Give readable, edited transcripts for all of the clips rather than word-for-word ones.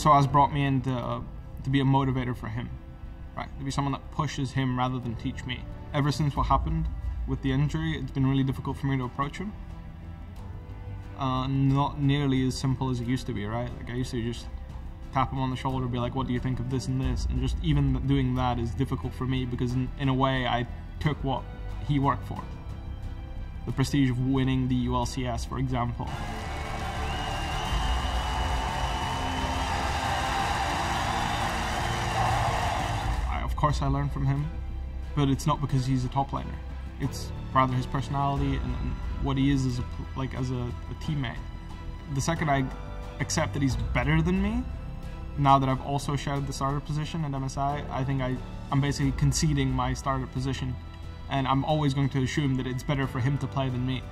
also has brought me in to be a motivator for him, right? To be someone that pushes him rather than teach me. Ever since what happened with the injury, it's been really difficult for me to approach him. Not nearly as simple as it used to be, right? Like I used to just tap him on the shoulder, be like, what do you think of this and this? And just even doing that is difficult for me because in a way I took what he worked for. The prestige of winning the ULCS, for example. Of course I learned from him, but it's not because he's a top laner. It's rather his personality and what he is as a teammate. The second I accept that he's better than me, now that I've also shared the starter position at MSI, I think I'm basically conceding my starter position, and I'm always going to assume that it's better for him to play than me.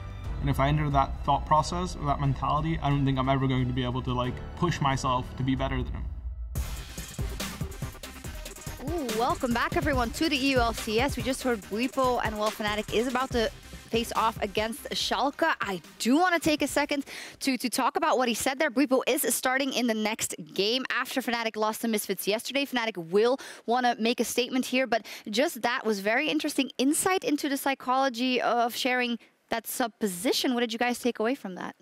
And if I enter that thought process or that mentality, I don't think I'm ever going to be able to like push myself to be better than him. Ooh, welcome back everyone to the EULCS. We just heard Bwipo, and well, Fnatic is about to face off against Schalke. I do want to take a second to talk about what he said there. Bwipo is starting in the next game after Fnatic lost to Misfits yesterday. Fnatic will want to make a statement here, but just that was very interesting insight into the psychology of sharing that sub-position. What did you guys take away from that?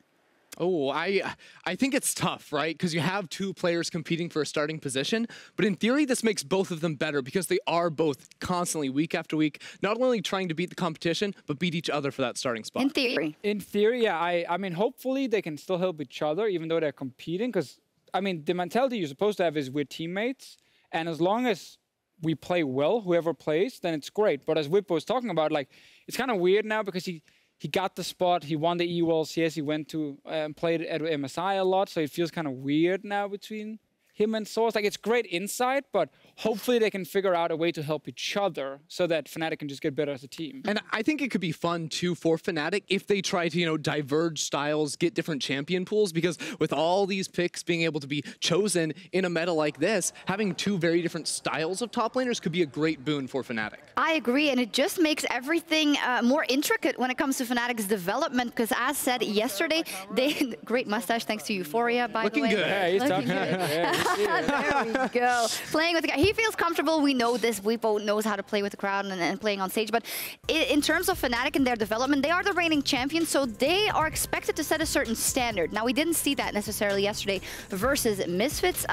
Oh, I think it's tough, right? Because you have two players competing for a starting position, but in theory, this makes both of them better because they are both constantly, week after week, not only trying to beat the competition, but beat each other for that starting spot. In theory. In theory, yeah. I mean, hopefully they can still help each other, even though they're competing, because, I mean, the mentality you're supposed to have is we're teammates, and as long as we play well, whoever plays, then it's great. But as Bwipo was talking about, like, it's kind of weird now because he got the spot, he won the EULCS, he went to played at MSI a lot, so it feels kind of weird now between him and Source. Like, it's great insight, but hopefully they can figure out a way to help each other so that Fnatic can just get better as a team. And I think it could be fun, too, for Fnatic if they try to, you know, diverge styles, get different champion pools, because with all these picks being able to be chosen in a meta like this, having two very different styles of top laners could be a great boon for Fnatic. I agree, and it just makes everything more intricate when it comes to Fnatic's development, because as said yesterday, great mustache thanks to Euphoria, by the way. Looking good. Yeah, he's Looking talking. good. There we go. Playing with the guy. He feels comfortable. We know this. Bwipo knows how to play with the crowd and playing on stage. But in terms of Fnatic and their development, they are the reigning champions, so they are expected to set a certain standard. Now, we didn't see that necessarily yesterday versus Misfits.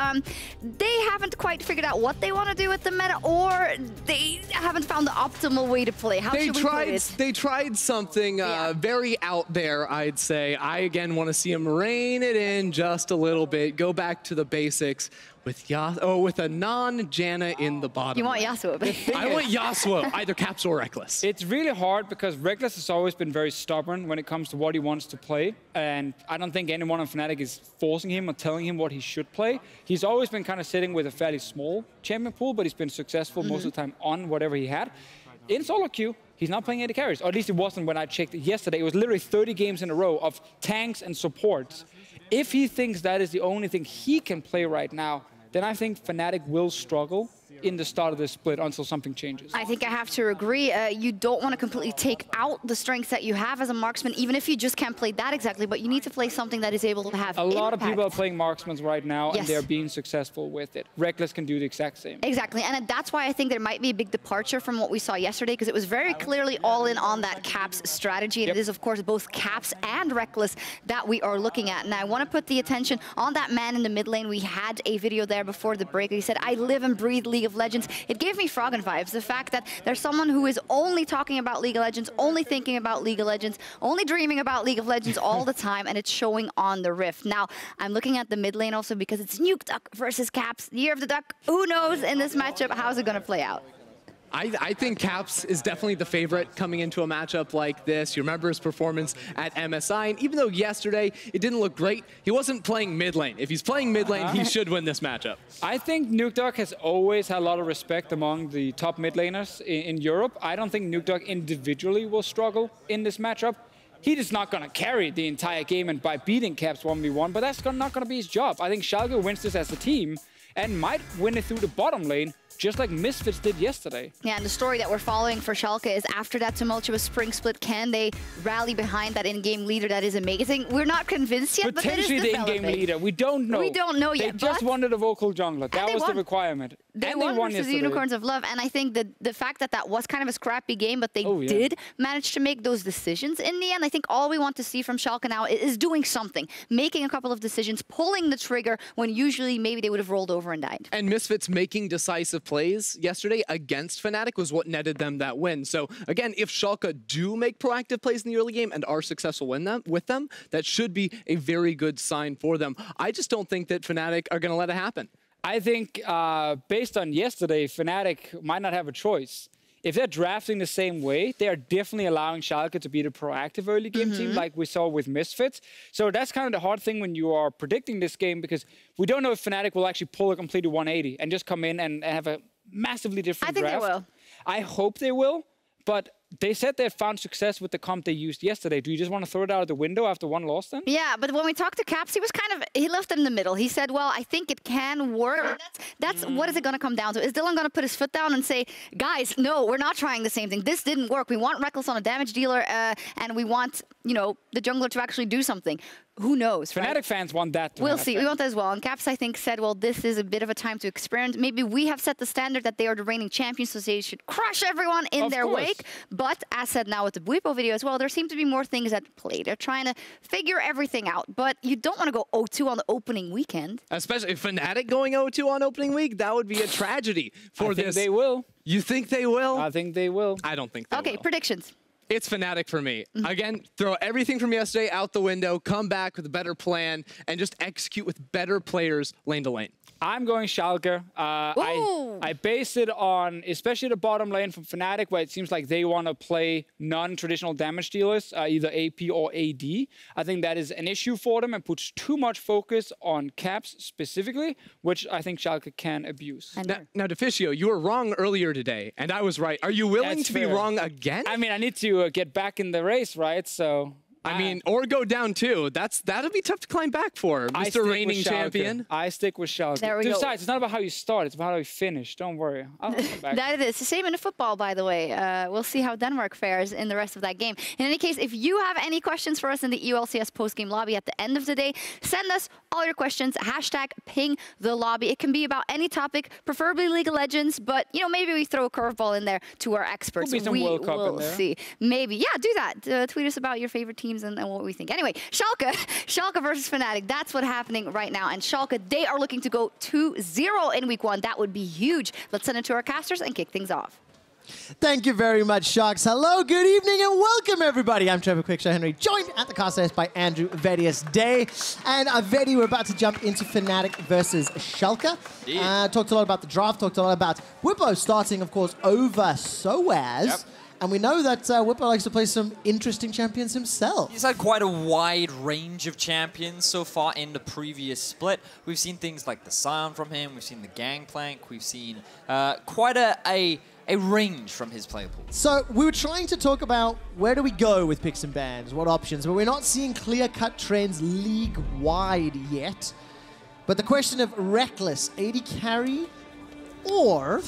They haven't quite figured out what they want to do with the meta, or they haven't found the optimal way to play. How should we put it? They tried something very out there, I'd say. I, again, want to see them rein it in just a little bit, go back to the basics with a non-Janna in the bottom. You want Yasuo? I want Yasuo, either Caps or Rekkles. It's really hard because Rekkles has always been very stubborn when it comes to what he wants to play, and I don't think anyone on Fnatic is forcing him or telling him what he should play. He's always been kind of sitting with a fairly small champion pool, but he's been successful most of the time on whatever he had. In solo queue, he's not playing any carries, or at least it wasn't when I checked yesterday. It was literally 30 games in a row of tanks and supports. If he thinks that is the only thing he can play right now, then I think Fnatic will struggle in the start of this split until something changes. I think I have to agree. You don't want to completely take out the strengths that you have as a marksman, even if you just can't play that exactly, but you need to play something that is able to have a lot of impact. people are playing marksmen right now, Yes. and they're being successful with it. Rekkles can do the exact same. Exactly, and that's why I think there might be a big departure from what we saw yesterday, because it was very clearly all in on that Caps strategy, and it is, of course, both Caps and Rekkles that we are looking at. And I want to put the attention on that man in the mid lane. We had a video there before the break. He said, I live and breathe League of Legends. It gave me Froggen vibes. The fact that there's someone who is only talking about League of Legends, only thinking about League of Legends, only dreaming about League of Legends all the time, and it's showing on the Rift. Now, I'm looking at the mid lane also because it's Nukeduck versus Caps, Year of the Duck. Who knows in this matchup? How's it going to play out? I think Caps is definitely the favorite coming into a matchup like this. You remember his performance at MSI, and even though yesterday it didn't look great, he wasn't playing mid lane. If he's playing mid lane, he should win this matchup. I think Nukeduck has always had a lot of respect among the top mid laners in Europe. I don't think Nukeduck individually will struggle in this matchup. He is not going to carry the entire game and by beating Caps 1v1, but that's not going to be his job. I think Schalke wins this as a team and might win it through the bottom lane, just like Misfits did yesterday. Yeah, and the story that we're following for Schalke is after that tumultuous spring split, can they rally behind that in-game leader that is amazing? We're not convinced yet, but it is Potentially the in-game leader. We don't know. We don't know yet. They just wanted a vocal jungler. That was the requirement. They and won versus yesterday. the Unicorns of Love, and I think that the fact that that was kind of a scrappy game, but they did manage to make those decisions in the end. I think all we want to see from Schalke now is doing something, making a couple of decisions, pulling the trigger when usually maybe they would have rolled over and died. And Misfits making decisive plays yesterday against Fnatic was what netted them that win. So again, if Schalke do make proactive plays in the early game and are successful with them, that should be a very good sign for them. I just don't think that Fnatic are going to let it happen. I think based on yesterday, Fnatic might not have a choice. If they're drafting the same way, they are definitely allowing Schalke to be the proactive early game team like we saw with Misfits. So that's kind of the hard thing when you are predicting this game, because we don't know if Fnatic will actually pull a completely 180 and just come in and have a massively different draft. I think they will. I hope they will, but they said they found success with the comp they used yesterday. Do you just want to throw it out of the window after one loss then? Yeah, but when we talked to Caps, he left it in the middle. He said, well, I think it can work. That's what is it going to come down to? Is Dylan going to put his foot down and say, guys, no, we're not trying the same thing. This didn't work. We want Rekkles on a damage dealer, and we want, you know, the jungler to actually do something. Who knows, Fnatic right? fans want that to We'll happen. see. We want that as well. And Caps, I think, said, well, this is a bit of a time to experiment. Maybe we have set the standard that they are the reigning champions, so they should crush everyone in their wake. But as said now with the Bwipo video as well, there seem to be more things at play. They're trying to figure everything out. But you don't want to go 0-2 on the opening weekend. Especially if Fnatic going 0-2 on opening week, that would be a tragedy for this. I think they will. You think they will? I think they will. I don't think they will. Okay, predictions. It's Fnatic for me. Again, throw everything from yesterday out the window, come back with a better plan, and just execute with better players lane to lane. I'm going Schalke. I base it on especially the bottom lane from Fnatic, where it seems like they want to play non-traditional damage dealers, either AP or AD. I think that is an issue for them and puts too much focus on Caps specifically, which I think Schalke can abuse. Now, Deficio, you were wrong earlier today, and I was right. Are you willing to be wrong again? I mean, I need to get back in the race, right? So... I mean, or go down too. That'll be tough to climb back for, Mr. Reigning Champion. I stick with Schalke. There we go. Besides, it's not about how you start; it's about how you finish. Don't worry. I'll come back. That is the same in the football, by the way. We'll see how Denmark fares in the rest of that game. In any case, if you have any questions for us in the EULCS post-game lobby at the end of the day, send us all your questions. #PingTheLobby. It can be about any topic, preferably League of Legends, but you know, maybe we throw a curveball in there to our experts. Could be some World Cup in will there. see. Maybe, yeah, do that. Tweet us about your favorite teams and what we think. Anyway, Schalke versus Fnatic. That's what's happening right now. And Schalke, they are looking to go 2-0 in week 1. That would be huge. Let's send it to our casters and kick things off. Thank you very much, Sharks. Hello, good evening, and welcome, everybody. I'm Trevor Quickshot Henry, joined at the cast desk by Andrew Vedius Day. And Vedi, we're about to jump into Fnatic versus Schalke. Talked a lot about the draft, talked a lot about Bwipo starting, of course, over Soaz. Yep. And we know that Bwipo likes to play some interesting champions himself. He's had quite a wide range of champions so far in the previous split. We've seen things like the Scion from him, we've seen the Gangplank, we've seen quite a range from his player pool. So we were trying to talk about where do we go with picks and bans, what options, but we're not seeing clear-cut trends league-wide yet. But the question of Rekkles, AD carry, or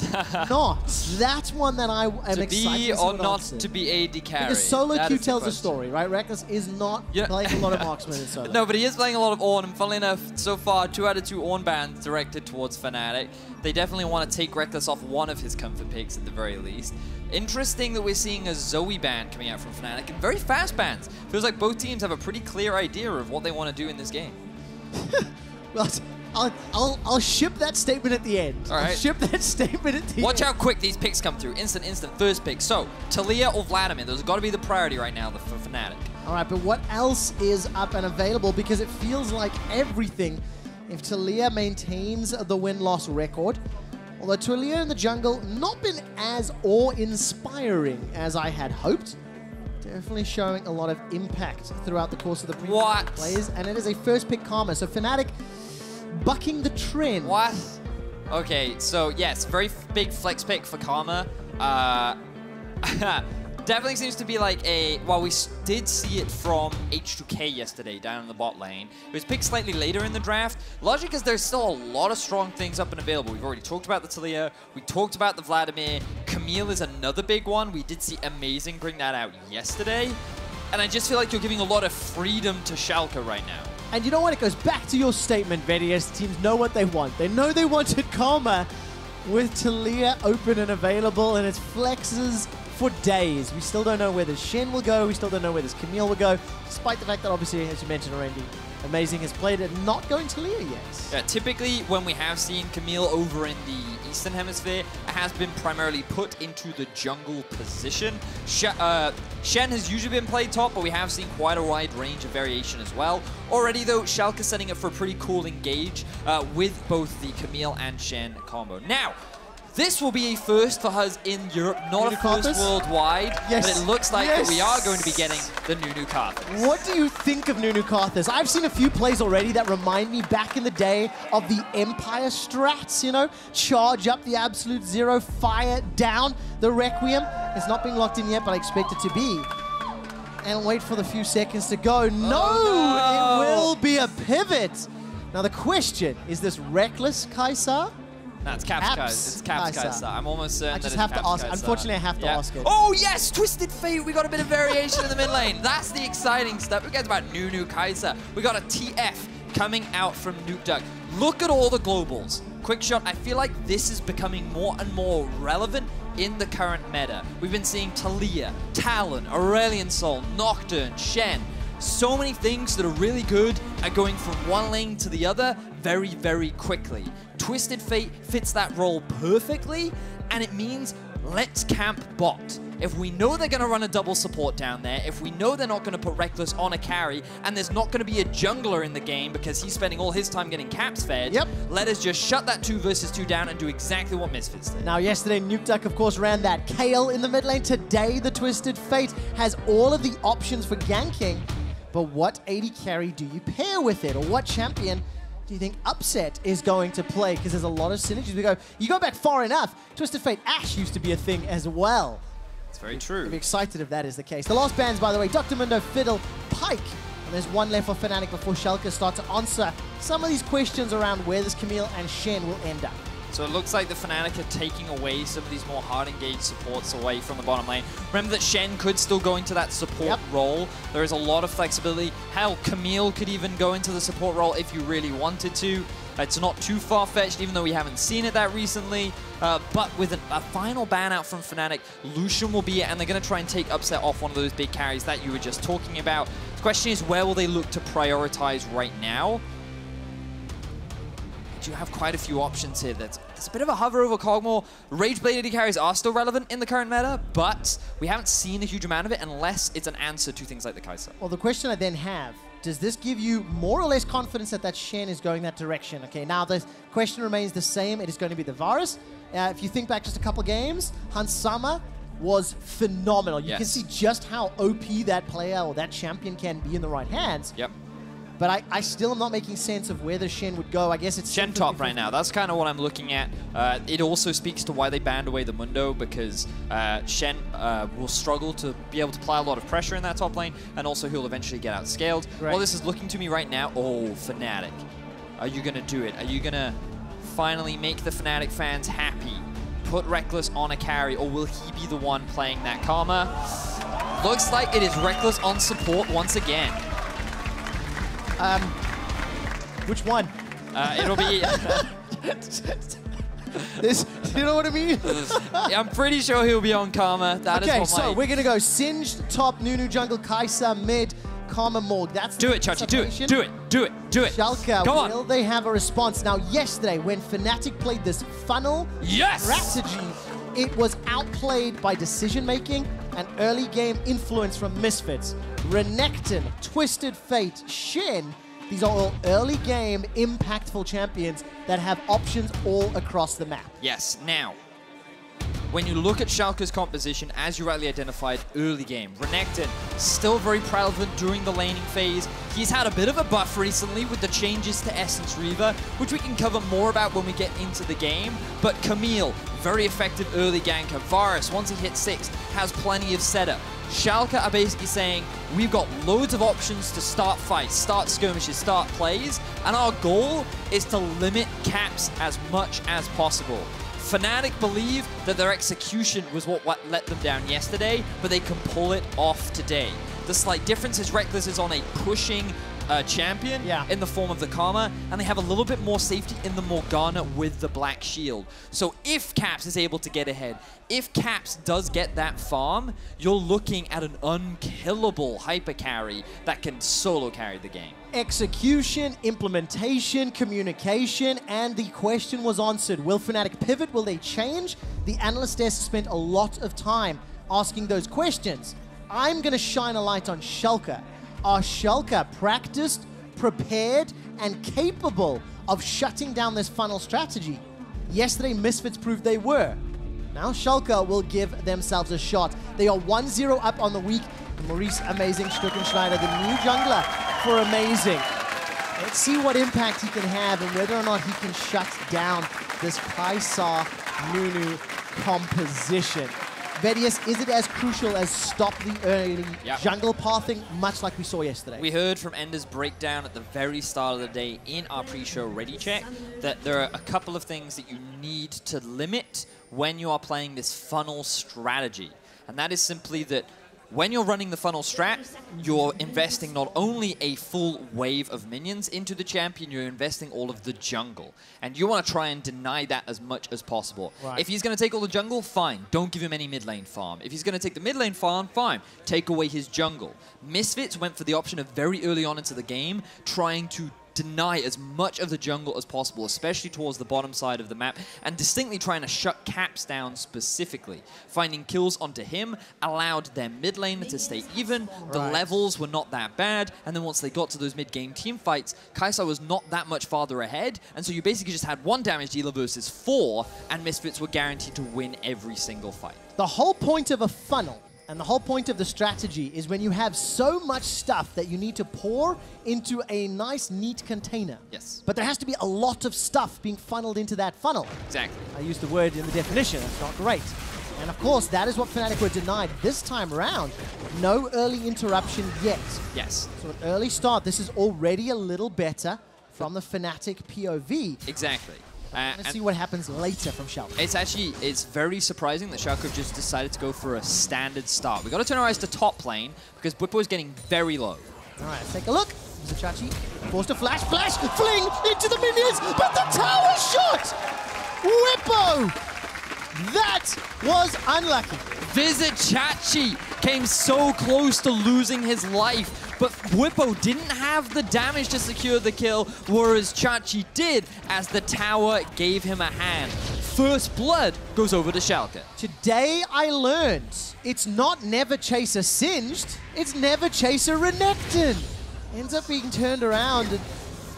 not. That's one that I am excited to see. To be or not to be AD carry. Because solo queue tells the story, right? Rekkles is not playing a lot of marksman in solo. No, but he is playing a lot of Ornn, and funnily enough, so far, 2 out of 2 Ornn bans directed towards Fnatic. They definitely want to take Rekkles off one of his comfort picks at the very least. Interesting that we're seeing a Zoe ban coming out from Fnatic, and very fast bans. Feels like both teams have a pretty clear idea of what they want to do in this game. Well, I'll ship that statement at the end. All right. I'll ship that statement at the end. Watch how quick these picks come through. Instant, first pick. So, Taliyah or Vladimir. Those have got to be the priority right now for Fnatic. All right, but what else is up and available? Because it feels like everything, if Taliyah maintains the win-loss record, although Taliyah in the jungle not been as awe-inspiring as I had hoped, definitely showing a lot of impact throughout the course of the previous plays, and it is a first pick Karma. So Fnatic bucking the trend. What? Okay, so yes, very big flex pick for Karma. Definitely seems to be like a, well, we did see it from H2K yesterday down in the bot lane. It was picked slightly later in the draft, largely because there's still a lot of strong things up and available. We've already talked about the Taliyah, we talked about the Vladimir, Camille is another big one. We did see Amazing bring that out yesterday, and I just feel like you're giving a lot of freedom to Schalke right now. And you know what? It goes back to your statement, VDS. Teams know what they want. They know they wanted Karma with Taliyah open and available, and it's flexes for days. We still don't know where this Shen will go. We still don't know where this Camille will go, despite the fact that, obviously, as you mentioned already, Amazing has played it, not going Taliyah yet. Yeah, typically, when we have seen Camille over in the Eastern Hemisphere, it has been primarily put into the jungle position. Shen has usually been played top, but we have seen quite a wide range of variation as well. Already, though, Schalke setting up for a pretty cool engage with both the Camille and Shen combo. Now, this will be a first for us in Europe, not a first worldwide, but it looks like that we are going to be getting the Nunu Karthus. What do you think of Nunu Karthus? I've seen a few plays already that remind me back in the day of the Empire strats, you know? Charge up the Absolute Zero, fire down the Requiem. It's not being locked in yet, but I expect it to be. And wait for the few seconds to go. No! It will be a pivot. Now the question, is this Reckless Kai'Sa? No, it's Caps Kai'Sa. It's Caps Kai'Sa. I'm almost certain that it's Caps Kai'Sa. Unfortunately, I have to ask it. Oh, yes! Twisted Fate! We got a bit of variation in the mid lane. That's the exciting stuff. Who cares about Nunu Kai'Sa? We got a TF coming out from Nukeduck. Look at all the globals. Quick shot, I feel like this is becoming more and more relevant in the current meta. We've been seeing Taliyah, Talon, Aurelion Sol, Nocturne, Shen. So many things that are really good are going from one lane to the other very, very quickly. Twisted Fate fits that role perfectly, and it means let's camp bot. If we know they're going to run a double support down there, if we know they're not going to put Reckless on a carry, and there's not going to be a jungler in the game because he's spending all his time getting caps fed, let us just shut that 2 versus 2 down and do exactly what Misfits did. Now, yesterday, Nukeduck, of course, ran that Kayle in the mid lane. Today, the Twisted Fate has all of the options for ganking, but what AD carry do you pair with it, or what champion do you think Upset is going to play? Because there's a lot of synergies. You go back far enough, Twisted Fate Ashe used to be a thing as well. It's very true. I'm excited if that is the case. The last bans, by the way, Dr. Mundo, Fiddle, Pyke. And there's one left for Fnatic before Schalke start to answer some of these questions around where this Camille and Shen will end up. So it looks like the Fnatic are taking away some of these more hard-engaged supports away from the bottom lane. Remember that Shen could still go into that support role. There is a lot of flexibility. Hell, Camille could even go into the support role if you really wanted to. It's not too far-fetched, even though we haven't seen it that recently. But with a final ban out from Fnatic, Lucian will be it, and they're going to try and take Upset off one of those big carries that you were just talking about. The question is, where will they look to prioritize right now? You have quite a few options here. There's a bit of a hover over Kog'Maw. Rage-Blade AD carries are still relevant in the current meta, but we haven't seen a huge amount of it unless it's an answer to things like the Kai'Sa. Well, the question I then have, does this give you more or less confidence that Shen is going that direction? Okay, now the question remains the same. It is going to be the Varus. If you think back just a couple games, Hans Sama was phenomenal. You can see just how OP that player or that champion can be in the right hands. Yep. But I still am not making sense of where the Shen would go. I guess it's Shen top right now. That's kind of what I'm looking at. It also speaks to why they banned away the Mundo, because Shen will struggle to be able to apply a lot of pressure in that top lane, and also he'll eventually get outscaled. Well, this is looking to me right now. Oh, Fnatic. Are you going to do it? Are you going to finally make the Fnatic fans happy? Put Reckless on a carry, or will he be the one playing that Karma? Looks like it is Reckless on support once again. Which one? It'll be... This, you know what I mean? Yeah, I'm pretty sure he'll be on Karma. That is what so we're going to go Singed top, Nunu jungle, Kai'Sa mid, Karma Morg. That's do it, Chachi. Do it. Do it. Do it. Do it. Schalke, Come on. Will they have a response? Now, yesterday, when Fnatic played this funnel strategy, it was outplayed by decision-making and early game influence from Misfits. Renekton, Twisted Fate, Shen, these are all early game impactful champions that have options all across the map. Yes. Now, when you look at Schalke's composition, as you rightly identified, early game, Renekton still very prevalent during the laning phase. He's had a bit of a buff recently with the changes to Essence Reaver, which we can cover more about when we get into the game. But Camille, very effective early ganker. Varus, once he hits 6, has plenty of setup. Schalke are basically saying, we've got loads of options to start fights, start skirmishes, start plays, and our goal is to limit caps as much as possible. Fnatic believe that their execution was what let them down yesterday, but they can pull it off today. The slight difference is Rekkles is on a pushing champion in the form of the Karma, and they have a little bit more safety in the Morgana with the Black Shield. So if Caps is able to get ahead, if Caps does get that farm, you're looking at an unkillable hyper carry that can solo carry the game. Execution, implementation, communication, and the question was answered. Will Fnatic pivot? Will they change? The analyst desk spent a lot of time asking those questions. I'm going to shine a light on Schalke. Are Schalke practiced, prepared, and capable of shutting down this funnel strategy? Yesterday, Misfits proved they were. Now Schalke will give themselves a shot. They are 1-0 up on the week. Maurice Amazing Stuckenschneider, the new jungler for Amazing. Let's see what impact he can have and whether or not he can shut down this Kaisar Nunu composition. Vedius, is it as crucial as stop the early jungle pathing, much like we saw yesterday? We heard from Ender's breakdown at the very start of the day in our pre-show ready check that there are a couple of things that you need to limit when you are playing this funnel strategy. And that is simply that when you're running the funnel strat, you're investing not only a full wave of minions into the champion, you're investing all of the jungle. And you want to try and deny that as much as possible. Right. If he's going to take all the jungle, fine. Don't give him any mid lane farm. If he's going to take the mid lane farm, fine. Take away his jungle. Misfits went for the option of very early on into the game, trying to deny as much of the jungle as possible, especially towards the bottom side of the map, and distinctly trying to shut Caps down specifically. Finding kills onto him allowed their mid laner to stay even, the levels were not that bad, and then once they got to those mid-game team fights, Kaisar was not that much farther ahead, and so you basically just had 1 damage dealer versus 4, and Misfits were guaranteed to win every single fight. The whole point of a funnel and the whole point of the strategy is when you have so much stuff that you need to pour into a nice, neat container. Yes. But there has to be a lot of stuff being funneled into that funnel. Exactly. I used the word in the definition. That's not great. And of course, that is what Fnatic were denied this time around. No early interruption yet. Yes. So an early start. This is already a little better from the Fnatic POV. Exactly. Let's see what happens later from Schalke. It's very surprising that Schalke have just decided to go for a standard start. We've got to turn our eyes to top lane because Bwipo is getting very low. All right, let's take a look. Zachachi forced a flash, fling into the minions, but the tower shot! Bwipo! That was unlucky. Vizicsacsi came so close to losing his life, but Bwipo didn't have the damage to secure the kill, whereas Chachi did, as the tower gave him a hand. First blood goes over to Schalke. Today I learned it's not Never Chaser Singed, it's Never Chaser Renekton. Ends up being turned around, and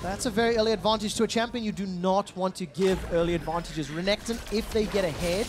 that's a very early advantage to a champion. You do not want to give early advantages. Renekton, if they get ahead,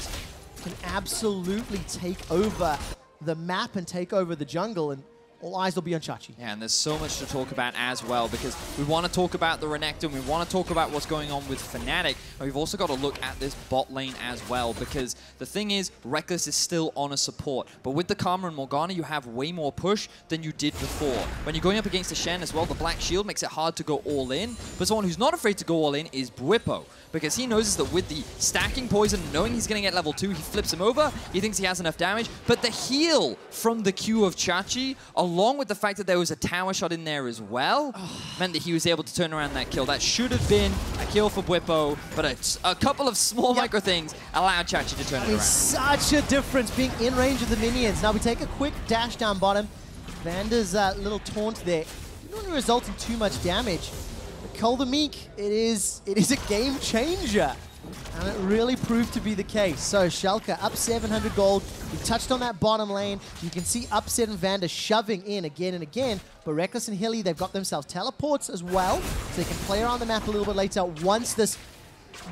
can absolutely take over the map and take over the jungle, and all eyes will be on Chachi. Yeah, and there's so much to talk about as well, because we want to talk about the Renekton, we want to talk about what's going on with Fnatic, and we've also got to look at this bot lane as well, because the thing is, Rekkles is still on a support, but with the Karma and Morgana, you have way more push than you did before. When you're going up against the Shen as well, the Black Shield makes it hard to go all in, but someone who's not afraid to go all in is Bwipo, because he knows that with the stacking poison, knowing he's going to get level 2, he flips him over, he thinks he has enough damage, but the heal from the Q of Chachi, along with the fact that there was a tower shot in there as well, meant that he was able to turn around that kill. That should have been a kill for Bwipo, but a couple of small micro things allowed Chachi to turn it around. It's such a difference being in range of the minions. Now we take a quick dash down bottom. Vander's little taunt there. Didn't want to result in too much damage. But Cole the Meek, it is a game changer. And it really proved to be the case. So Schalke up 700 gold. We touched on that bottom lane. You can see Upset and Vander shoving in again and again. But Rekkles and Hilly, they've got themselves teleports as well. So they can play around the map a little bit later once this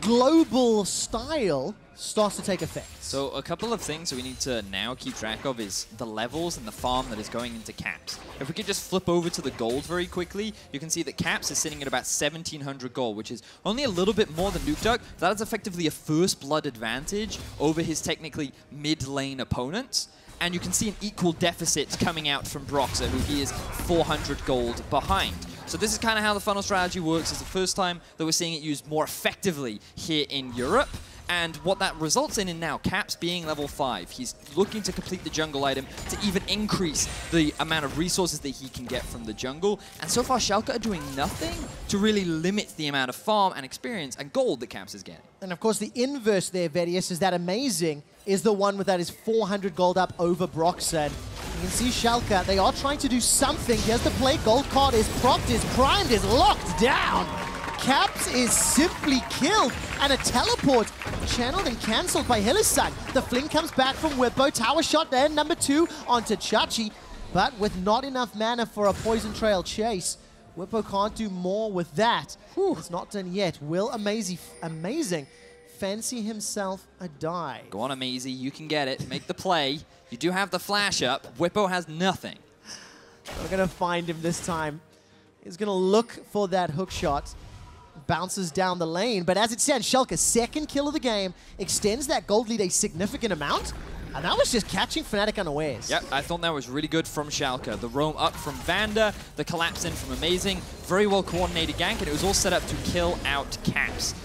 global style starts to take effect. So a couple of things that we need to now keep track of is the levels and the farm that is going into Caps. If we could just flip over to the gold very quickly, you can see that Caps is sitting at about 1,700 gold, which is only a little bit more than Nukeduck. That is effectively a first blood advantage over his technically mid-lane opponents. And you can see an equal deficit coming out from Broxah, who he is 400 gold behind. So this is kind of how the funnel strategy works. It's the first time that we're seeing it used more effectively here in Europe. And what that results in now, Caps being level 5, he's looking to complete the jungle item to even increase the amount of resources that he can get from the jungle. And so far, Schalke are doing nothing to really limit the amount of farm and experience and gold that Caps is getting. And of course, the inverse there, Vedius, is that Amazing is the one with that is 400 gold up over Broxah. You can see Schalke, they are trying to do something. Here's the play. Gold card is procced, is primed, is locked down. Caps is simply killed, and a teleport channeled and cancelled by Hylissang. The fling comes back from Whippo. Tower shot there, number 2 onto Chachi, but with not enough mana for a poison trail chase. Whippo can't do more with that. It's not done yet. Will Amazing fancy himself a dive? Go on, Amazy, you can get it. Make the play. You do have the flash up. Whippo has nothing. We're going to find him this time. He's going to look for that hook shot. Bounces down the lane, but as it stands, Schalke's second kill of the game extends that gold lead a significant amount, and that was just catching Fnatic unawares. Yep, I thought that was really good from Schalke. The roam up from Vander, the collapse in from Amazing, very well coordinated gank, and it was all set up to kill out Caps.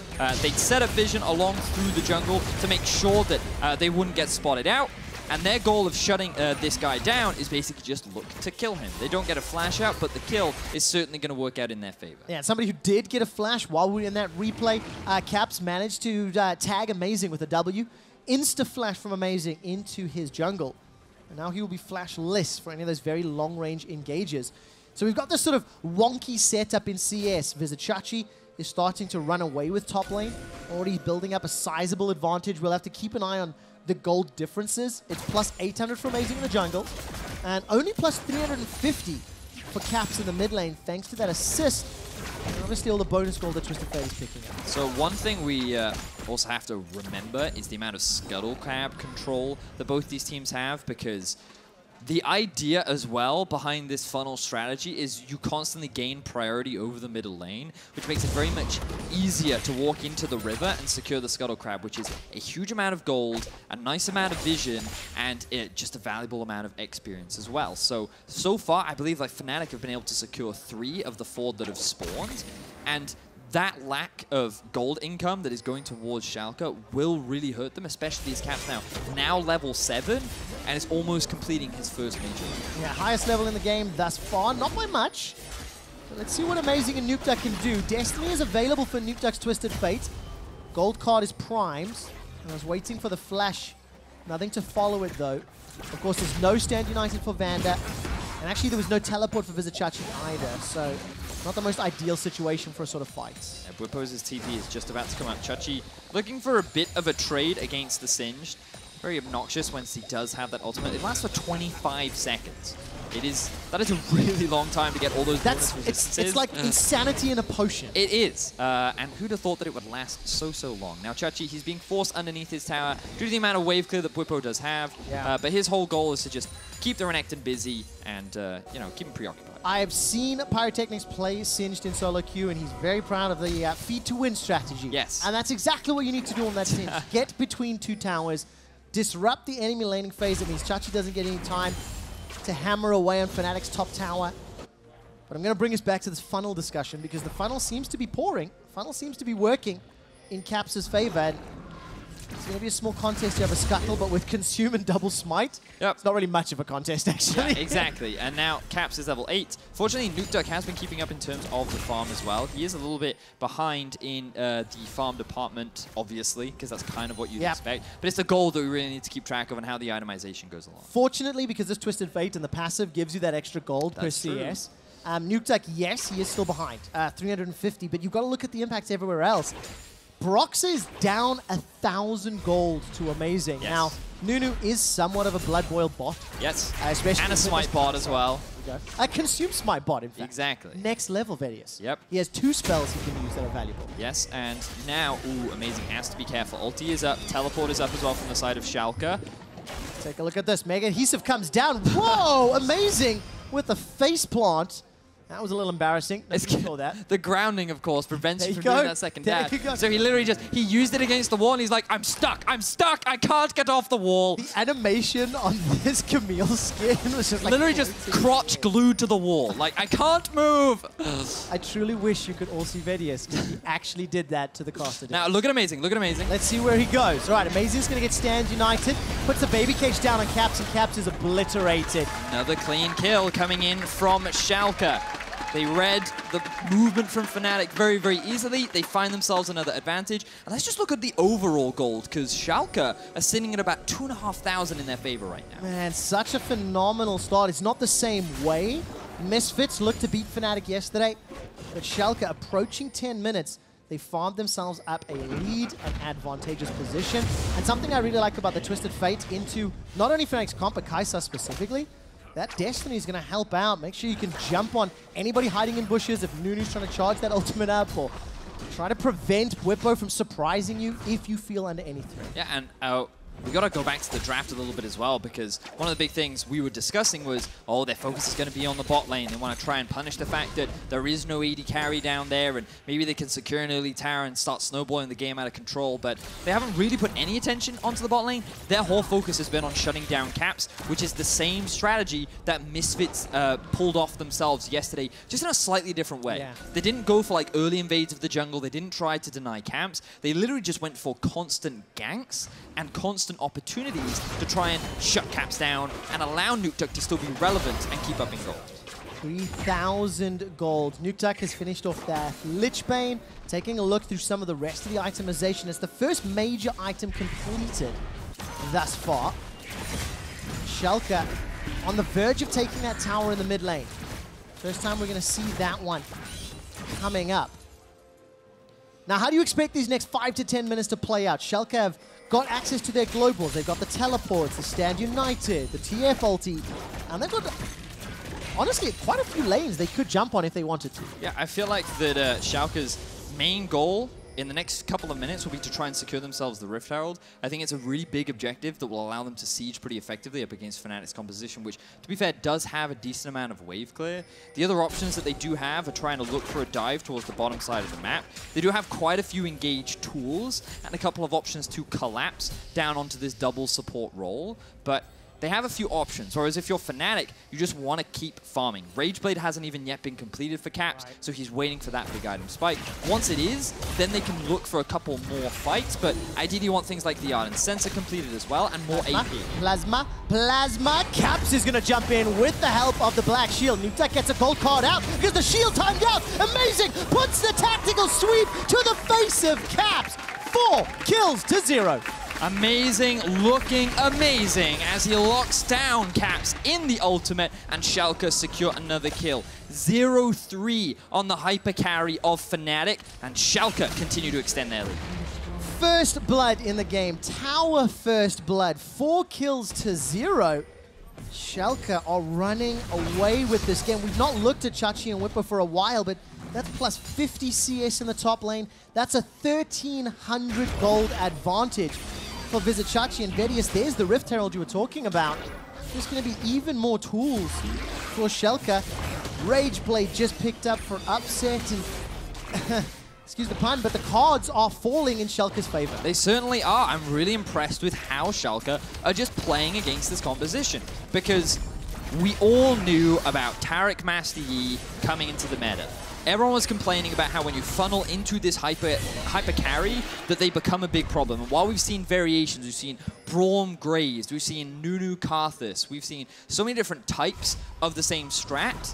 They'd set up vision along through the jungle to make sure that they wouldn't get spotted out. And their goal of shutting this guy down is basically just look to kill him. They don't get a flash out, but the kill is certainly going to work out in their favor. Yeah, somebody who did get a flash while we were in that replay, Caps managed to tag Amazing with a W. Insta-flash from Amazing into his jungle. And now he will be flashless for any of those very long-range engages. So we've got this sort of wonky setup in CS. Vizicachi is starting to run away with top lane, already building up a sizable advantage. We'll have to keep an eye on the gold differences. It's plus 800 for Amazing in the jungle, and only plus 350 for Caps in the mid lane, thanks to that assist, and obviously all the bonus gold that Twisted Fate is picking up. So one thing we also have to remember is the amount of Scuttle Crab control that both these teams have, because the idea as well behind this funnel strategy is you constantly gain priority over the middle lane, which makes it very much easier to walk into the river and secure the Scuttle Crab, which is a huge amount of gold, a nice amount of vision, and just a valuable amount of experience as well. So far, I believe like Fnatic have been able to secure 3 of the 4 that have spawned, and that lack of gold income that is going towards Schalke will really hurt them, especially as Caps now level 7, and is almost completing his first major. Yeah, highest level in the game thus far, not by much. But let's see what Amazing and Nukeduck can do. Destiny is available for Nukeduck's Twisted Fate. Gold card is primed. I was waiting for the flash. Nothing to follow it though. Of course, there's no Stand United for Vander. And actually, there was no teleport for Vizicachi either, so not the most ideal situation for a sort of fight. Yeah, Whippo's TP is just about to come out. Chachi looking for a bit of a trade against the Singed. Very obnoxious once he does have that ultimate. It lasts for 25 seconds. That is a really long time to get all those bonus resistances. It's like insanity in a potion. It is. And who'd have thought that it would last so long? Now Chachi, he's being forced underneath his tower due to the amount of wave clear that Whippo does have. Yeah. But his whole goal is to just keep the Renekton busy and keep him preoccupied. I have seen Pyrotechnics play Singed in solo queue, and he's very proud of the feed to win strategy. Yes. And that's exactly what you need to do on that Singed. Get between 2 towers, disrupt the enemy laning phase. It means Chachi doesn't get any time to hammer away on Fnatic's top tower. But I'm going to bring us back to this funnel discussion, because the funnel seems to be pouring. The funnel seems to be working in Caps' favor. And it's going to be a small contest. You have a Scuttle, but with Consume and Double Smite, Yep. It's not really much of a contest, actually. Yeah, exactly. And now Caps is level 8. Fortunately, Nukeduck has been keeping up in terms of the farm as well. He is a little bit behind in the farm department, obviously, because that's kind of what you'd expect. But it's the goal that we really need to keep track of and how the itemization goes along. Fortunately, because this Twisted Fate and the passive gives you that extra gold per That's true. CS. Nukeduck, yes, he is still behind, 350, but you've got to look at the impacts everywhere else. Brox is down 1,000 gold to Amazing. Yes. Now, Nunu is somewhat of a Blood Boil bot. Yes. Especially And a Smite bot as well. A Consume Smite bot, in fact. Exactly. Next level, Vedius. Yep. He has 2 spells he can use that are valuable. Yes, and now, ooh, Amazing has to be careful. Ulti is up, Teleport is up as well from the side of Schalke. Take a look at this. Mega Adhesive comes down. Whoa! Amazing! With the face plant. That was a little embarrassing. You saw that. The grounding, of course, prevents There you you from doing go. that second There dash. you go. So he literally he used it against the wall, and he's like, I'm stuck, I can't get off the wall. The animation on this Camille skin was just like... Literally just crotch glued to the wall. Like, I can't move. I truly wish you could all see Vedius, because he actually did that to the caster. Now, look at Amazing, look at Amazing. Let's see where he goes. All right, Amazing's going to get Stand United. Puts the baby cage down on Caps, and Caps is obliterated. Another clean kill coming in from Schalke. They read the movement from Fnatic very, very easily. They find themselves another advantage. And let's just look at the overall gold, because Schalke are sitting at about 2,500 in their favor right now. Man, such a phenomenal start. It's not the same way. Misfits looked to beat Fnatic yesterday, but Schalke approaching 10 minutes. They farmed themselves up a lead, an advantageous position. And something I really like about the Twisted Fate into not only Fnatic's comp, but Kai'Sa specifically, that Destiny is going to help out. Make sure you can jump on anybody hiding in bushes if Nunu's trying to charge that ultimate up, or try to prevent Bwipo from surprising you if you feel under any threat. Yeah, and we got to go back to the draft a little bit as well, because one of the big things we were discussing was, oh, their focus is going to be on the bot lane. They want to try and punish the fact that there is no AD carry down there, and maybe they can secure an early tower and start snowballing the game out of control, but they haven't really put any attention onto the bot lane. Their whole focus has been on shutting down Caps, which is the same strategy that Misfits pulled off themselves yesterday, just in a slightly different way. Yeah. They didn't go for like early invades of the jungle. They didn't try to deny Camps. They literally just went for constant ganks and constant opportunities to try and shut Caps down and allow Nukeduck to still be relevant and keep up in gold. 3,000 gold. Nukeduck has finished off that Lichbane. Taking a look through some of the rest of the itemization. It's the first major item completed thus far. Schalke on the verge of taking that tower in the mid lane. First time we're going to see that one coming up. Now, how do you expect these next 5 to 10 minutes to play out? Schalke have got access to their globals. They've got the teleports, the Stand United, the TF ulti, and they've got, honestly, quite a few lanes they could jump on if they wanted to. Yeah, I feel like that Schalke's main goal in the next couple of minutes will be to try and secure themselves the Rift Herald. I think it's a really big objective that will allow them to siege pretty effectively up against Fnatic's composition, which, to be fair, does have a decent amount of wave clear. The other options that they do have are trying to look for a dive towards the bottom side of the map. They do have quite a few engaged tools and a couple of options to collapse down onto this double support role, but they have a few options, whereas if you're Fnatic, you just want to keep farming. Rageblade hasn't even yet been completed for Caps, so he's waiting for that big item spike. Once it is, then they can look for a couple more fights, but ideally you want things like the Ardent Sensor completed as well, and more AP. Plasma. Caps is going to jump in with the help of the Black Shield. Nukeduck gets a gold card out because the shield timed out. Amazing! Puts the tactical sweep to the face of Caps. 4 kills to 0. Amazing, looking amazing as he locks down Caps in the ultimate, and Schalke secure another kill. 0-3 on the hyper carry of Fnatic, and Schalke continue to extend their lead. First blood in the game. Tower first blood. 4 kills to 0. Schalke are running away with this game. We've not looked at Chachi and Whipper for a while, but that's plus 50 CS in the top lane. That's a 1,300 gold advantage for Visit Chachi and Vedius. There's the Rift Herald you were talking about. There's going to be even more tools for Schalke. Rageblade just picked up for upset, and excuse the pun, but the cards are falling in Schalke's favor. They certainly are. I'm really impressed with how Schalke are just playing against this composition, because we all knew about Taric Master Yi coming into the meta. Everyone was complaining about how when you funnel into this hyper carry, that they become a big problem. And while we've seen variations, we've seen Braum Grazed, we've seen Nunu Karthus, we've seen so many different types of the same strat,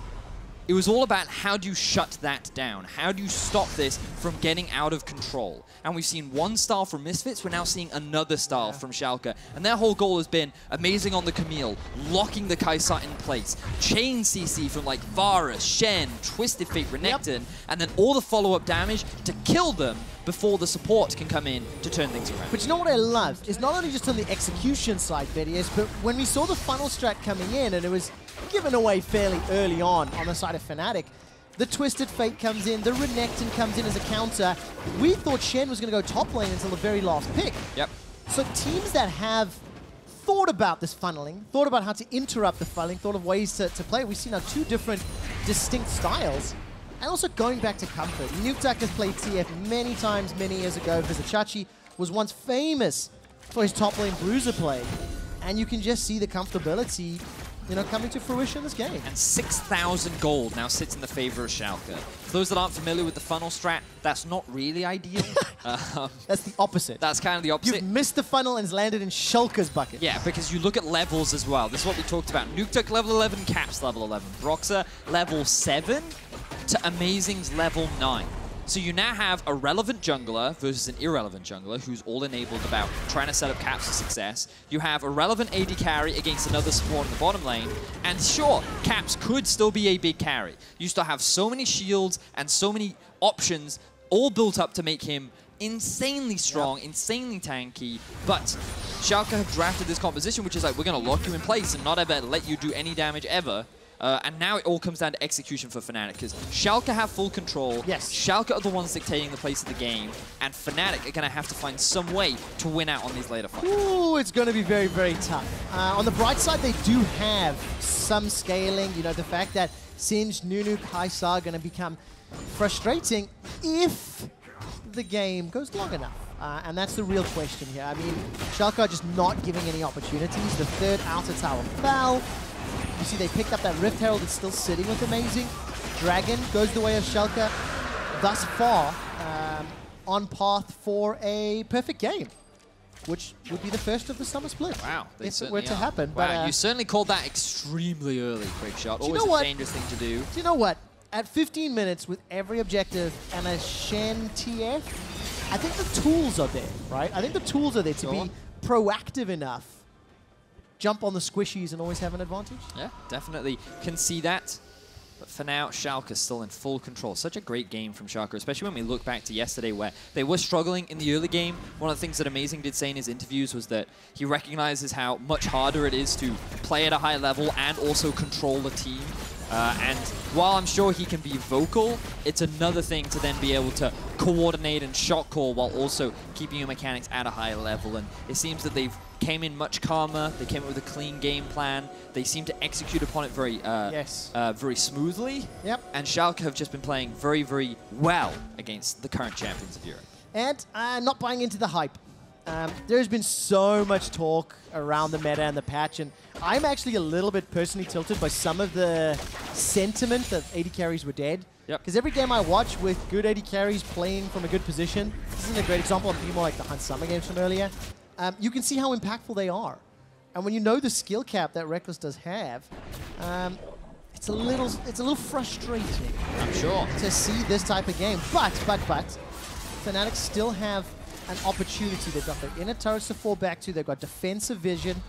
it was all about how do you shut that down? How do you stop this from getting out of control? And we've seen one style from Misfits, we're now seeing another style from Schalke. And their whole goal has been amazing on the Camille, locking the Kai'Sa in place, chain CC from like Varus, Shen, Twisted Fate, Renekton, and then all the follow-up damage to kill them before the support can come in to turn things around. But you know what I love? Is not only just on the execution side, Vedius, but when we saw the funnel strat coming in, and it was given away fairly early on the side of Fnatic, the Twisted Fate comes in, the Renekton comes in as a counter. We thought Shen was going to go top lane until the very last pick. Yep. So teams that have thought about this funneling, thought about how to interrupt the funneling, thought of ways to play it. We've seen now two different distinct styles. And also going back to comfort. Nukeduck has played TF many times, many years ago. Vizicsacsi was once famous for his top lane bruiser play. And you can just see the comfortability, you know, coming to fruition in this game. And 6,000 gold now sits in the favor of Schalke. For those that aren't familiar with the funnel strat, that's not really ideal. That's the opposite. That's kind of the opposite. You've missed the funnel and it's landed in Schalke's bucket. Yeah, because you look at levels as well. This is what we talked about. Nukeduck level 11, Caps level 11. Broxah level 7 to Amazing's level 9. So you now have a relevant jungler versus an irrelevant jungler who's all enabled about trying to set up Caps for success. You have a relevant AD carry against another support in the bottom lane. And sure, Caps could still be a big carry. You still have so many shields and so many options all built up to make him insanely strong, insanely tanky, but Schalke have drafted this composition which is like, we're going to lock you in place and not ever let you do any damage ever. And now it all comes down to execution for Fnatic, because Schalke have full control. Yes. Schalke are the ones dictating the pace of the game, and Fnatic are going to have to find some way to win out on these later fights. Ooh, it's going to be very, very tough. On the bright side, they do have some scaling. You know, the fact that Singed, Nunu, Kai'Sa are going to become frustrating if the game goes long enough. And that's the real question here. I mean, Schalke are just not giving any opportunities. The third outer tower fell. You see they picked up that Rift Herald that's still sitting with Amazing. Dragon goes the way of Schalke thus far, on path for a perfect game, which would be the first of the summer split. Wow. If it were to happen. Wow, But, you certainly called that extremely early, Quick Shot. you Always know a what? dangerous thing to do. Do you know what? At 15 minutes with every objective and a Shen TF, I think the tools are there, right? I think the tools are there to be proactive enough, jump on the squishies and always have an advantage. Yeah, definitely can see that. But for now, Schalke still in full control. Such a great game from Schalke, especially when we look back to yesterday where they were struggling in the early game. One of the things that Amazing did say in his interviews was that he recognizes how much harder it is to play at a high level and also control the team. And while I'm sure he can be vocal, it's another thing to then be able to coordinate and shot call while also keeping your mechanics at a higher level. And it seems that they've came in much calmer. They came up with a clean game plan. They seem to execute upon it very, very smoothly. Yep. And Schalke have just been playing very, very well against the current champions of Europe. And not buying into the hype. There's been so much talk around the meta and the patch, and I'm actually a little bit personally tilted by some of the sentiment that AD carries were dead. Yep. Because every game I watch with good AD carries playing from a good position, this isn't a great example, I'm thinking more like the Hunt Summer games from earlier, you can see how impactful they are. And when you know the skill cap that Rekkles does have, it's a little frustrating. I'm sure. To see this type of game. But, Fnatic still have an opportunity. They've got their inner turrets to fall back to. They've got defensive vision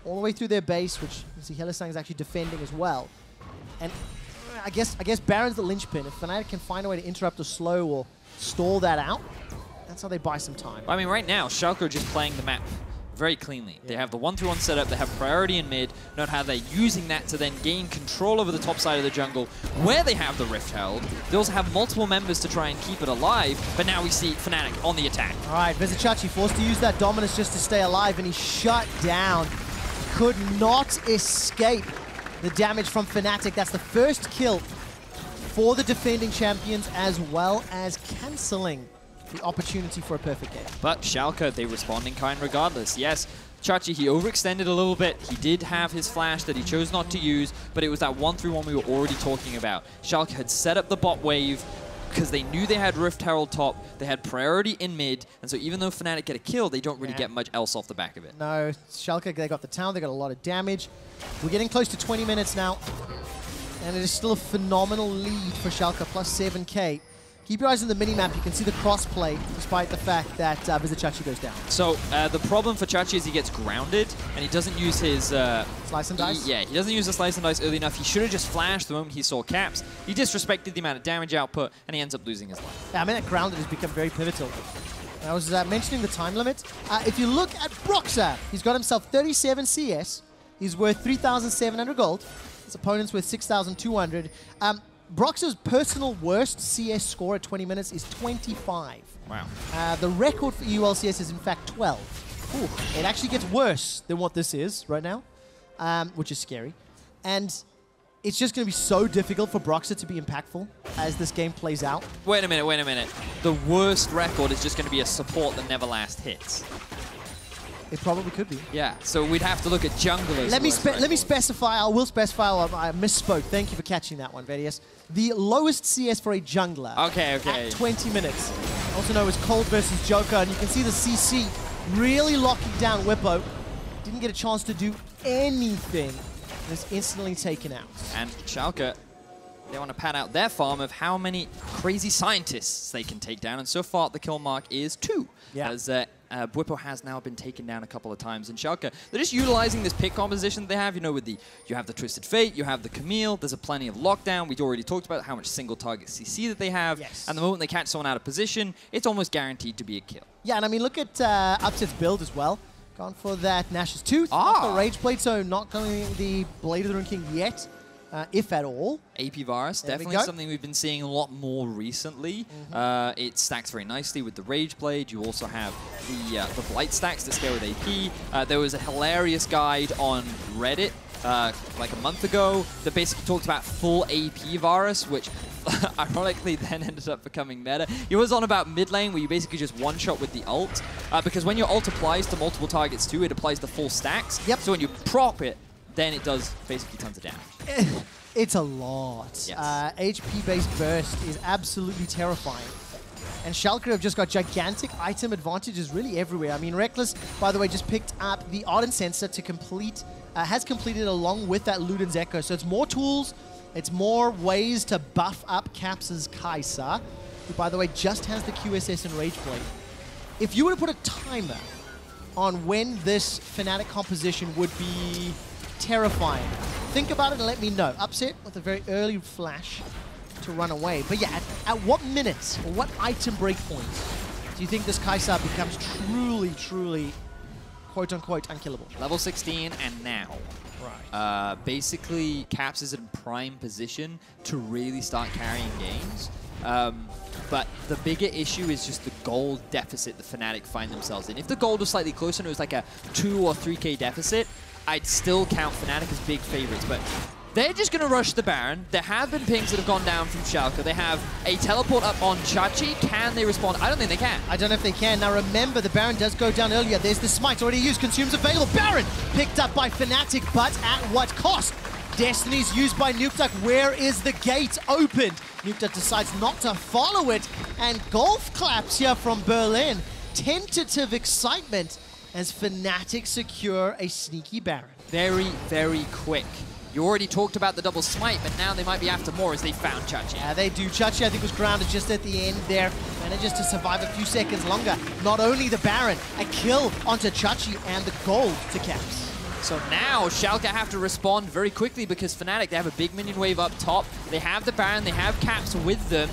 all the way through their base, which you see Hylissang is actually defending as well. And I guess Baron's the linchpin. If Fnatic can find a way to interrupt or slow or stall that out, that's how they buy some time. I mean, right now, Schalke are just playing the map very cleanly. They have the 1-3-1 setup, they have priority in mid, note how they're using that to then gain control over the top side of the jungle, where they have the Rift Herald. They also have multiple members to try and keep it alive, but now we see Fnatic on the attack. All right, Vizicsacsi forced to use that dominance just to stay alive, and he's shut down. Could not escape the damage from Fnatic. That's the first kill for the defending champions, as well as cancelling the opportunity for a perfect game. But Schalke, they respond in kind regardless. Yes, Chachi, he overextended a little bit. He did have his flash that he chose not to use, but it was that 1-3-1 we were already talking about. Schalke had set up the bot wave because they knew they had Rift Herald top, they had priority in mid, and so even though Fnatic get a kill, they don't really get much else off the back of it. No, Schalke, they got the town, they got a lot of damage. We're getting close to 20 minutes now. And it is still a phenomenal lead for Schalke, plus 7k. Keep your eyes on the minimap. You can see the crossplay, despite the fact that Vizicsacsi goes down. So the problem for Chachi is he gets grounded, and he doesn't use his... Slice and dice? he doesn't use the slice and dice early enough. He should have just flashed the moment he saw caps. He disrespected the amount of damage output, and he ends up losing his life. Yeah, I mean, that grounded has become very pivotal. I was mentioning the time limit. If you look at Broxah, he's got himself 37 CS. He's worth 3,700 gold. His opponent's worth 6,200. Broxah's personal worst CS score at 20 minutes is 25. Wow. The record for EULCS is in fact 12. Ooh, it actually gets worse than what this is right now, which is scary. And it's just going to be so difficult for Broxah to be impactful as this game plays out. Wait a minute. The worst record is just going to be a support that never last hits. It probably could be. Yeah, so we'd have to look at junglers. Let me specify. I will specify. I misspoke. Thank you for catching that one, Vedius. The lowest CS for a jungler. Okay. At 20 minutes. Also known as Cold versus Joker, and you can see the CC really locking down Whippo. Didn't get a chance to do anything. Was instantly taken out. And Schalke, they want to pad out their farm of how many crazy scientists they can take down, and so far the kill mark is 2. Yeah. As Bwipo has now been taken down a couple of times, and Schalke, they're just utilizing this pick composition they have, you know, with you have the Twisted Fate, you have the Camille, there's a plenty of lockdown. We'd already talked about how much single target CC that they have, yes. And the moment they catch someone out of position, it's almost guaranteed to be a kill. Yeah, and I mean, look at Upset's build as well. Gone for that Nash's Tooth, not the Rage Blade, so not going the Blade of the Rune King yet. If at all. AP Varus, definitely something we've been seeing a lot more recently. It stacks very nicely with the Rage Blade. You also have the Blight stacks that scale with AP. There was a hilarious guide on Reddit like a month ago that basically talked about full AP Varus, which ironically then ended up becoming meta. He was on about mid lane where you basically just one-shot with the ult, because when your ult applies to multiple targets too, it applies the full stacks. Yep. So when you prop it, then it does basically tons of damage. It's a lot. Yes. HP-based burst is absolutely terrifying. And Schalke have just got gigantic item advantages really everywhere. I mean, Rekkles, by the way, just picked up the Ardent Sensor to complete, has completed along with that Luden's Echo. So it's more tools, it's more ways to buff up Caps' Kai'Sa, who, by the way, just has the QSS and Rage Blade. If you were to put a timer on when this Fnatic composition would be terrifying, think about it and let me know. Upset with a very early flash to run away. But yeah, at what minute or what item breakpoint do you think this Kai'Sa becomes truly, quote-unquote, unkillable? Level 16 and now. Right. Basically, Caps is in prime position to really start carrying games. But the bigger issue is just the gold deficit the Fnatic find themselves in. If the gold was slightly closer and it was like a 2 or 3k deficit, I'd still count Fnatic as big favorites, but they're just going to rush the Baron. There have been pings that have gone down from Schalke. They have a teleport up on Chachi. Can they respond? I don't think they can. I don't know if they can. Now remember, the Baron does go down earlier. There's the smite already used. Consumes available. Baron picked up by Fnatic, but at what cost? Destiny's used by Nukeduck. Where is the gate opened? Nukeduck decides not to follow it, and golf claps here from Berlin. Tentative excitement as Fnatic secure a sneaky Baron. Very quick. You already talked about the double smite, but now they might be after more as they found Chachi. Yeah, they do. Chachi, I think, was grounded just at the end there. Manages to survive a few seconds longer. Not only the Baron, a kill onto Chachi and the gold to Caps. So now Schalke have to respond very quickly because Fnatic, they have a big minion wave up top. They have the Baron, they have Caps with them.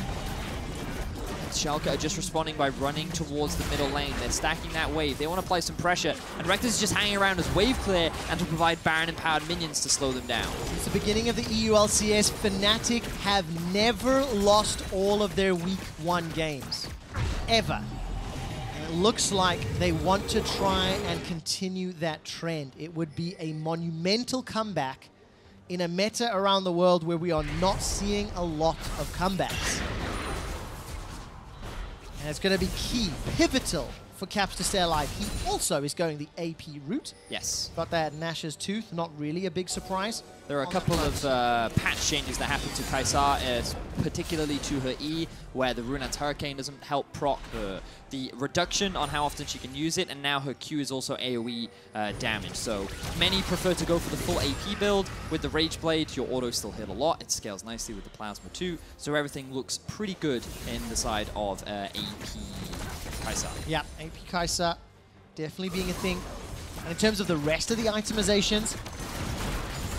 Schalke are just responding by running towards the middle lane. They're stacking that wave. They want to apply some pressure. And Rekkles is just hanging around as wave clear and to provide Baron-empowered minions to slow them down. Since the beginning of the EULCS, Fnatic have never lost all of their Week 1 games. Ever. And it looks like they want to try and continue that trend. It would be a monumental comeback in a meta around the world where we are not seeing a lot of comebacks. And it's going to be key, pivotal for Caps to stay alive. He also is going the AP route. Yes. Got that Nash's Tooth, not really a big surprise. There are a couple of patch changes that happen to Kai'Sa, particularly to her E, where the Ruinant's Hurricane doesn't help proc her. The reduction on how often she can use it, and now her Q is also AoE damage. So many prefer to go for the full AP build. With the Rage Blade, your auto still hit a lot. It scales nicely with the Plasma too. So everything looks pretty good in the side of AP Kai'Sa. Yeah, AP Kai'Sa definitely being a thing. And in terms of the rest of the itemizations,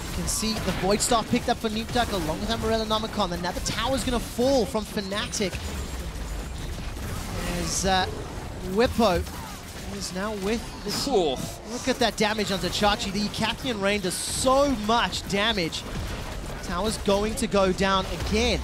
you can see the Void Staff picked up for Nukeduck along with Amarellanomicon, and now the tower's going to fall from Fnatic. As Whippo is now with this. Look at that damage onto Chachi. The Icathian Rain does so much damage. Tower's going to go down again.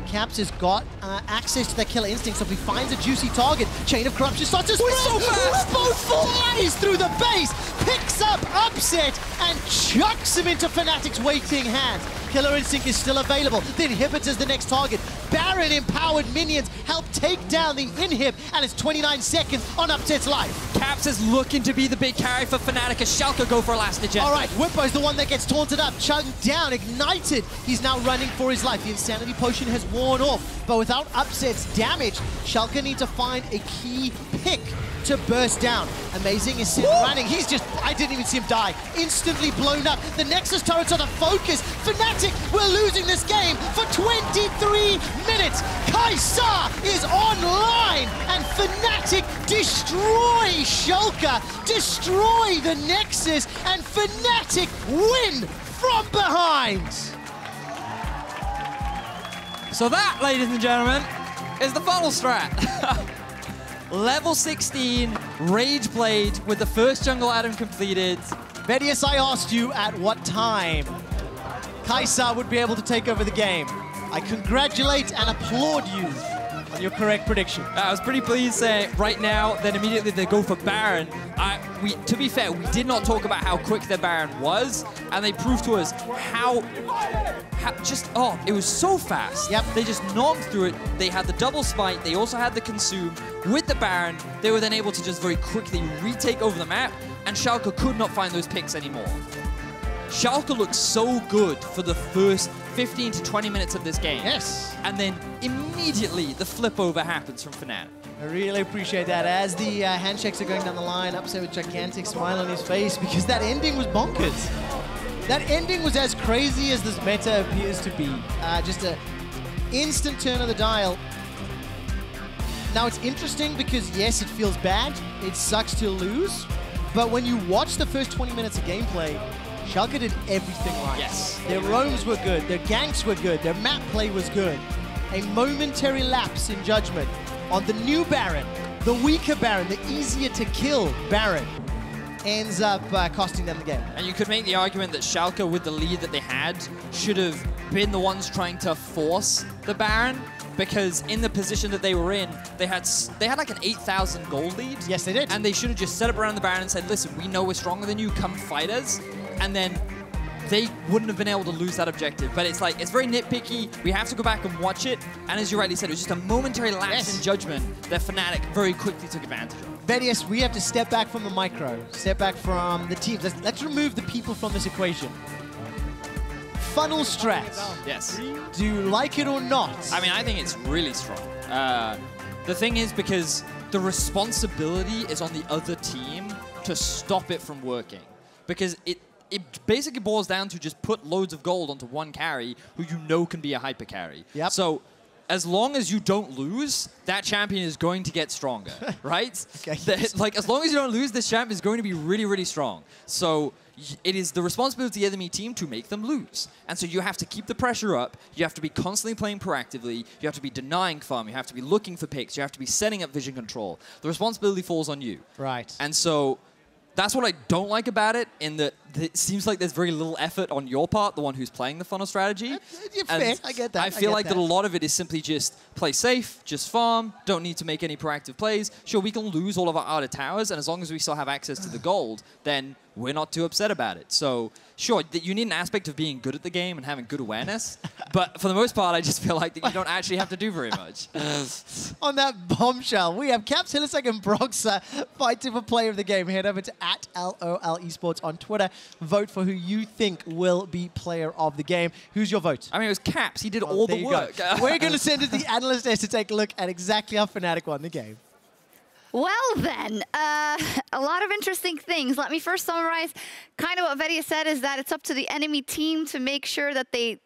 Caps has got access to that killer instinct, so if he finds a juicy target, Chain of Corruption starts to spread. So Whippo flies through the base, picks up Upset, and chucks him into Fnatic's waiting hands. Killer Instinct is still available. The Inhibitor's the next target. Baron empowered minions help take down the Inhib, and it's 29 seconds on Upset's life. Caps is looking to be the big carry for Fnatic as Schalke go for a last agenda. All right, Whippo's the one that gets taunted up, chunked down, ignited. He's now running for his life. The Insanity Potion has worn off, but without Upset's damage, Schalke need to find a key pick to burst down. Amazing is still running. He's just, I didn't even see him die. Instantly blown up. The Nexus turrets are the focus. Fnatic, we're losing this game for 23 minutes. Kai'Sa is online, and Fnatic destroy Schalke, destroy the Nexus, and Fnatic win from behind. So that, ladies and gentlemen, is the final strat. Level 16, Rage Blade with the first jungle item completed. Vedius, I asked you at what time Kai'Sa would be able to take over the game. I congratulate and applaud you on your correct prediction. I was pretty pleased saying right now, then immediately they go for Baron. To be fair, we did not talk about how quick their Baron was, and they proved to us how it was so fast. Yep. They just knocked through it. They had the double smite. They also had the consume. With the Baron, they were then able to just very quickly retake over the map, and Schalke could not find those picks anymore. Schalke looked so good for the first 15 to 20 minutes of this game. Yes. And then immediately the flip over happens from Fnatic. I really appreciate that. As the handshakes are going down the line, Upset with gigantic smile on his face, because that ending was bonkers. That ending was as crazy as this meta appears to be. Just an instant turn of the dial. Now it's interesting because yes, it feels bad. It sucks to lose. But when you watch the first 20 minutes of gameplay, Schalke did everything right. Yes. Their roams were good, their ganks were good, their map play was good. A momentary lapse in judgment on the new Baron, the weaker Baron, the easier to kill Baron, ends up costing them the game. And you could make the argument that Schalke, with the lead that they had, should have been the ones trying to force the Baron, because in the position that they were in, they had like an 8,000 gold lead. Yes, they did. And they should have just set up around the Baron and said, listen, we know we're stronger than you, come fight us. And then they wouldn't have been able to lose that objective. But it's like, it's very nitpicky. We have to go back and watch it. And as you rightly said, it was just a momentary lapse in judgment that Fnatic very quickly took advantage of. Vedius, we have to step back from the micro, step back from the teams. Let's remove the people from this equation. Funnel strats. Yes. Do you like it or not? I mean, I think it's really strong. The thing is, because the responsibility is on the other team to stop it from working. Because it basically boils down to just put loads of gold onto one carry who you know can be a hyper carry. Yep. So as long as you don't lose, that champion is going to get stronger, right? Okay. Like, as long as you don't lose, this champion is going to be really, really strong. So it is the responsibility of the enemy team to make them lose. And so you have to keep the pressure up. You have to be constantly playing proactively. You have to be denying farm. You have to be looking for picks. You have to be setting up vision control. The responsibility falls on you. Right. And so that's what I don't like about it, in that it seems like there's very little effort on your part, the one who's playing the funnel strategy. Fair. I get that. I feel like that a lot of it is simply just play safe, just farm, don't need to make any proactive plays. Sure, we can lose all of our outer towers, and as long as we still have access to the gold, then we're not too upset about it. So, sure, you need an aspect of being good at the game and having good awareness, But for the most part, I just feel like that you don't actually have to do very much. On that bombshell, we have Caps, Hylissang, and Broxah fighting for player of the game. Head over to @LOL Esports on Twitter. Vote for who you think will be player of the game. Who's your vote? I mean, it was Caps. He did all the work. We're going to send it to the analyst desk to take a look at exactly how Fnatic won the game. Well then, a lot of interesting things. Let me first summarize kind of what Vedia said is that it's up to the enemy team to make sure that they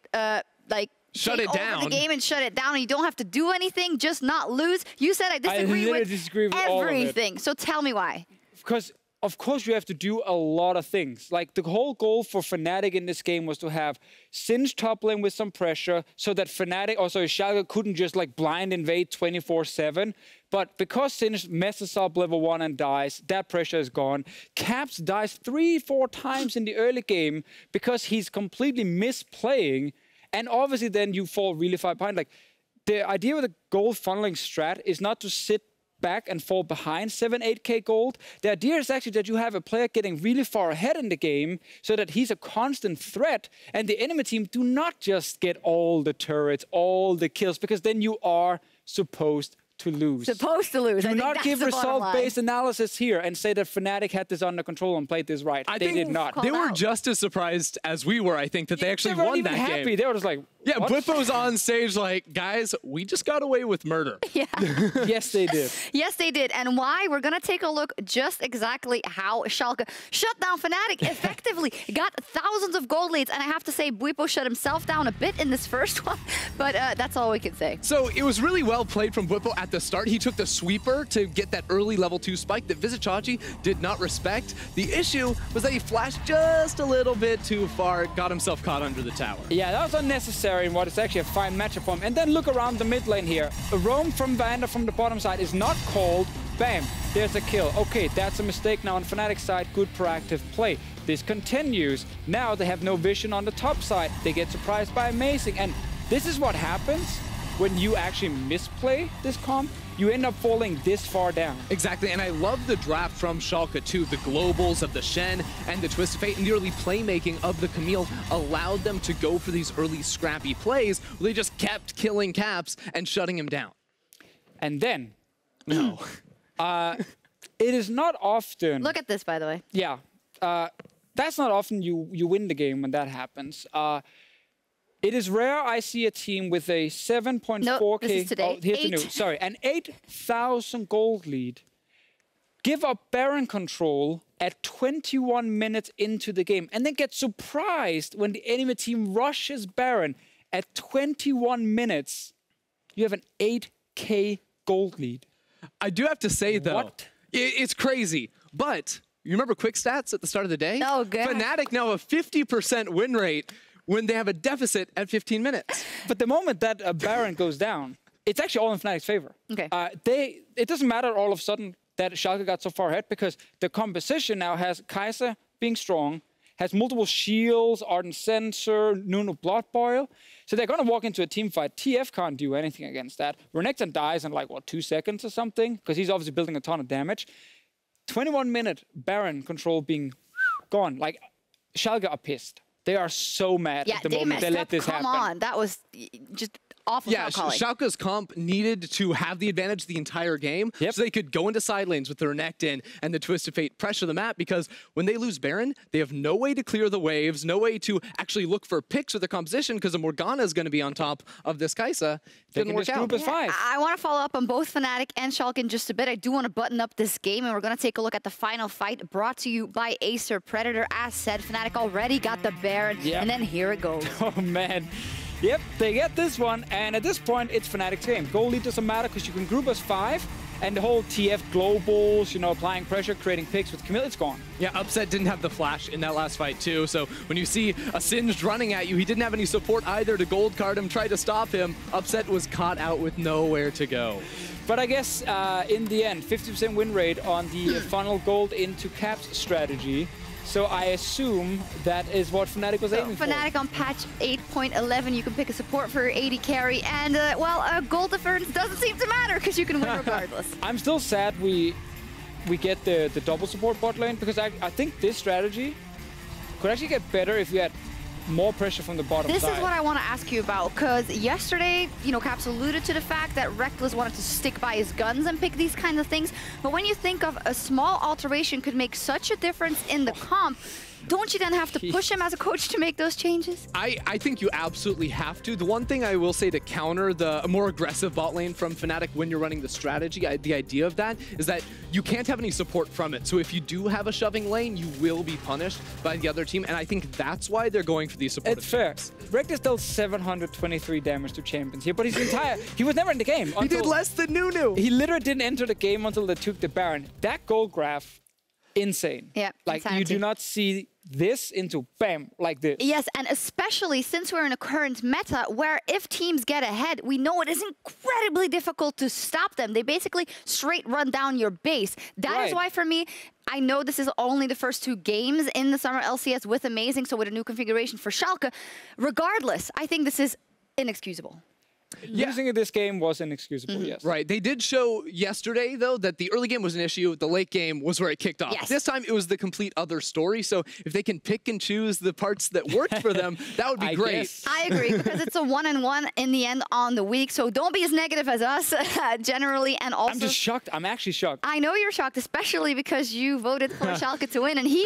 shut it down. the game and shut it down. And you don't have to do anything, just not lose. You said I disagree with everything. So tell me why. Because of course you have to do a lot of things. Like the whole goal for Fnatic in this game was to have Singe top lane with some pressure so that Schalke couldn't just like blind invade 24/7. But because Singe messes up level 1 and dies, that pressure is gone. Caps dies 3-4 times in the early game because he's completely misplaying. And obviously then you fall really far behind. Like the idea with the gold funneling strat is not to sit back and fall behind 7-8k gold. The idea is actually that you have a player getting really far ahead in the game so that he's a constant threat and the enemy team do not just get all the turrets, all the kills, because then you are supposed to lose. Do not give result-based analysis here and say that Fnatic had this under control and played this right. They did not. They were just as surprised as we were, I think, that they actually won that game. They were just like, yeah, Bwipo's on stage like, guys, we just got away with murder. Yeah. Yes, they did. Yes, they did. And why? We're going to take a look just exactly how Schalke shut down Fnatic effectively. Got thousands of gold leads. And I have to say, Bwipo shut himself down a bit in this first one. But that's all we can say. So it was really well played from Bwipo at the start. He took the sweeper to get that early level 2 spike that Vizicsacsi did not respect. The issue was that he flashed just a little bit too far, got himself caught under the tower. Yeah, that was unnecessary in what is actually a fine matchup for him. And then look around the mid lane here. A roam from Vander from the bottom side is not called. Bam, there's a kill. Okay, that's a mistake now on Fnatic's side. Good proactive play. This continues. Now they have no vision on the top side. They get surprised by Amazing. And this is what happens when you actually misplay this comp. You end up falling this far down. Exactly, and I love the draft from Schalke too. The globals of the Shen and the Twisted Fate and the early playmaking of the Camille allowed them to go for these early scrappy plays where they just kept killing Caps and shutting him down. And then, no. It is not often... Look at this, by the way. Yeah. That's not often you win the game when that happens. It is rare I see a team with a 7.4k. No, this is today. Oh, here's the news. Sorry, an 8,000 gold lead. Give up Baron control at 21 minutes into the game, and then get surprised when the enemy team rushes Baron at 21 minutes. You have an 8k gold lead. I do have to say though, it's crazy, but you remember quick stats at the start of the day? Oh, good. Fnatic now a 50% win rate when they have a deficit at 15 minutes. But the moment that a Baron goes down, it's actually all in Fnatic's favor. Okay. It doesn't matter all of a sudden that Schalke got so far ahead because the composition now has Kai'Sa being strong, has multiple shields, Ardent Censer, Nunu Blood Boil. So they're going to walk into a team fight. TF can't do anything against that. Renekton dies in like, what, 2 seconds or something? Because he's obviously building a ton of damage. 21-minute Baron control being gone. Like, Schalke are pissed. They are so mad at the moment they let this happen. Come on, that was just awful. Yeah, Schalke's comp needed to have the advantage the entire game so they could go into side lanes with the Renekton and the Twisted Fate, pressure the map, because when they lose Baron, they have no way to clear the waves, no way to actually look for picks with their composition because the Morgana is going to be on top of this Kai'Sa. Didn't work out. I want to follow up on both Fnatic and Schalke in just a bit. I do want to button up this game, and we're going to take a look at the final fight brought to you by Acer Predator. As said, Fnatic already got the Baron, and then here it goes. Oh, man. Yep, they get this one, and at this point, it's Fnatic's game. Goal lead doesn't matter because you can group as 5, and the whole TF globals, you know, applying pressure, creating picks with Camille, it's gone. Yeah, Upset didn't have the flash in that last fight too, so when you see a Singed running at you, he didn't have any support either to gold card him, tried to stop him. Upset was caught out with nowhere to go. But I guess in the end, 50% win rate on the funnel gold into Caps strategy. So I assume that is what Fnatic was aiming for. Fnatic on patch 8.11, you can pick a support for your AD carry, and well, gold difference doesn't seem to matter because you can win regardless. I'm still sad we get the double support bot lane because I think this strategy could actually get better if we had more pressure from the bottom This side. is what I want to ask you about, because yesterday, you know, Caps alluded to the fact that Rekkles wanted to stick by his guns and pick these kinds of things. But when you think of a small alteration could make such a difference in the comp, don't you then have to push him as a coach to make those changes? I think you absolutely have to. The one thing I will say to counter the more aggressive bot lane from Fnatic when you're running the strategy, the idea of that is that you can't have any support from it. So if you do have a shoving lane, you will be punished by the other team. And I think that's why they're going for these supportive It's fair. teams. Rekkles dealt 723 damage to champions here, but he was never in the game. He did less than Nunu. He literally didn't enter the game until they took the Baron. That gold graph, insane. Yeah, like you insanity. do not see this into bam like this. Yes, and especially since we're in a current meta where if teams get ahead, we know it is incredibly difficult to stop them. They basically straight run down your base. That is Right. why, for me, I know this is only the first 2 games in the Summer LCS with Amazing, so with a new configuration for Schalke. Regardless, I think this is inexcusable. Losing in this game was inexcusable, yes. Right. They did show yesterday, though, that the early game was an issue. The late game was where it kicked off. Yes. This time, it was the complete other story. So if they can pick and choose the parts that worked for them, that would be I great. guess. I agree, because it's a 1-1 in the end on the week, so don't be as negative as us, generally, and also... I'm just shocked. I'm actually shocked. I know you're shocked, especially because you voted for Schalke to win, and he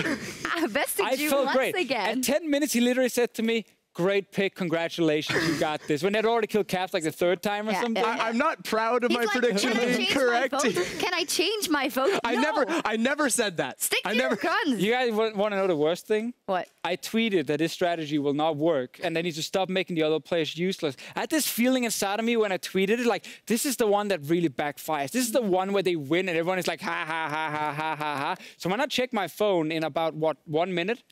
bested I you felt once great. again. At 10 minutes, he literally said to me, "Great pick, congratulations, you got this." When they'd already killed Caps like the 3rd time or Yeah, something. yeah. I'm not proud of He's my like, prediction "Can I being change correct. my vote? Can I change my vote?" I No. never said that. Stick to I your never. guns. You guys want to know the worst thing? What? I tweeted that this strategy will not work and they need to stop making the other players useless. I had this feeling inside of me when I tweeted it, like, this is the one that really backfires. This is the one where they win and everyone is like, ha, ha, ha, ha, ha, ha, ha. So when I check my phone in about, 1 minute,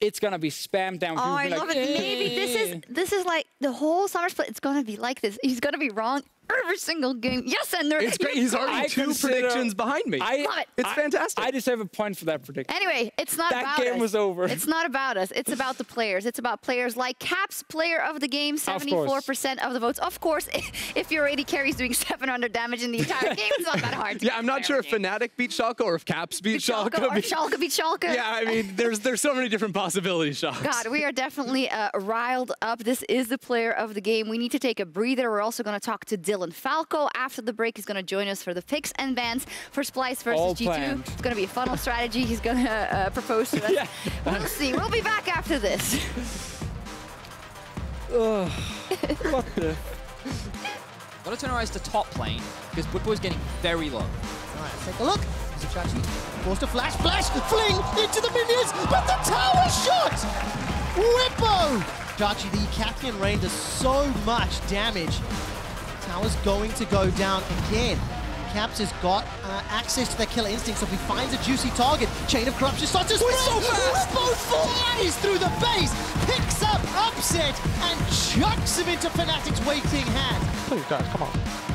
it's going to be spammed down. Oh, People I be like, love it. Maybe this is like the whole summer split. It's gonna be like this. He's gonna be wrong every single game. Yes, and there. It's great. He's already I 2 consider- predictions behind me. Love it. It's fantastic. I deserve a point for that prediction. Anyway, it's not That about game us. was over. It's not about us. It's about the players. It's about players like Caps, player of the game, 74% of the votes. Of course, if your AD carry is doing 700 damage in the entire game, it's not that hard. Yeah, I'm not sure if Fnatic beat Schalke or if Caps beat Schalke. Or Schalke beat Schalke. Yeah, I mean, there's so many different possibilities, Schalke. God, we are definitely riled up. This is the player of the game. We need to take a breather. We're also going to talk to Dylan Falco. After the break, he's going to join us for the picks and bans for Splyce versus All G2. planned. It's going to be a funnel strategy. He's going to propose to us. Yeah. We'll see. We'll be back after this. What the? Gotta turn our eyes to top lane, because Woodboy's getting very low. All right, let's take a look. Zuchachi forced a flash, fling into the minions, but the tower shot! Whippo! Chachi, the Cathian Rain does so much damage. Tower's going to go down again. Caps has got access to their killer instinct, so if he finds a juicy target, Chain of Corruption starts to spread. so fast! Whippo flies through the base, picks up Upset, and chucks him into Fnatic's waiting hand. Please, guys, come on.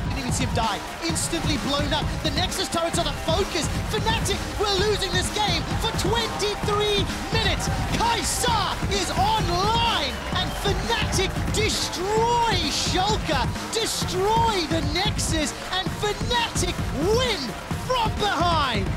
Didn't even see him die. Instantly blown up. The Nexus turrets are the focus. Fnatic were losing this game for 23 minutes. Kai'Sa is online, and Fnatic destroy Schalke, destroy the Nexus, and Fnatic win from behind.